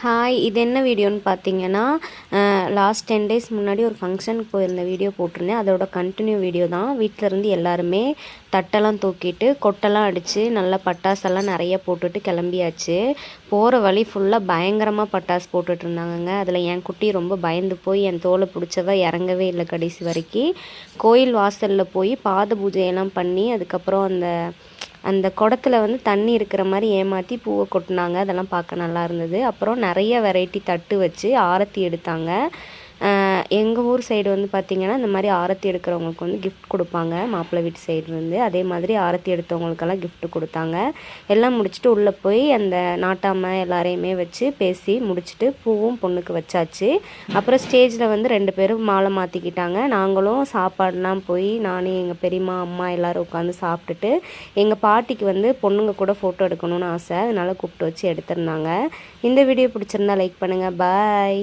Hi, இது என்ன வீடியோன்னு பார்த்தீங்கன்னா, லாஸ்ட் 10 டேஸ் முன்னாடி ஒரு ஃபங்க்ஷனுக்கு போயிருந்த வீடியோ போட்டிருந்தேன். அதோட கண்டினியூ வீடியோ தான். வீட்டில் இருந்து எல்லாருமே தட்டெல்லாம் தூக்கிட்டு, கொட்டெல்லாம் அடித்து, நல்லா பட்டாசெல்லாம் நிறைய போட்டுட்டு கிளம்பியாச்சு. போகிற வழி ஃபுல்லாக பயங்கரமாக பட்டாசு போட்டுட்ருந்தாங்கங்க. அதில் என் குட்டி ரொம்ப பயந்து போய் என் தோலை பிடிச்சவ இறங்கவே இல்லை கடைசி வரைக்கும். கோயில் வாசலில் போய் பாத பூஜையெல்லாம் பண்ணி, அதுக்கப்புறம் அந்த குடத்துல வந்து தண்ணி இருக்கிற மாதிரி ஏமாற்றி பூவை கொட்டினாங்க. அதெல்லாம் பார்க்க நல்லா இருந்தது. அப்புறம் நிறைய வெரைட்டி தட்டு வச்சு ஆரத்தி எடுத்தாங்க. எங்கள் ஊர் சைடு வந்து பார்த்திங்கன்னா, இந்த மாதிரி ஆரத்தி எடுக்கிறவங்களுக்கு வந்து கிஃப்ட் கொடுப்பாங்க. மாப்பிள்ளை வீட்டு சைடுலேருந்து அதே மாதிரி ஆரத்தி எடுத்தவங்களுக்கெல்லாம் கிஃப்ட் கொடுத்தாங்க. எல்லாம் முடிச்சுட்டு உள்ளே போய் அந்த நாட்டாமை எல்லாரையுமே வச்சு பேசி முடிச்சுட்டு பூவும் பொண்ணுக்கு வச்சாச்சு. அப்புறம் ஸ்டேஜில் வந்து 2 பேரும் மாலை மாற்றிக்கிட்டாங்க. நாங்களும் சாப்பாடெலாம் போய் நானும் எங்கள் பெரியம்மா அம்மா எல்லோரும் உட்காந்து சாப்பிட்டுட்டு, எங்கள் பாட்டிக்கு வந்து பொண்ணுங்க கூட ஃபோட்டோ எடுக்கணும்னு ஆசை. அதனால் கூப்பிட்டு வச்சு எடுத்திருந்தாங்க. இந்த வீடியோ பிடிச்சிருந்தா லைக் பண்ணுங்கள். பாய்.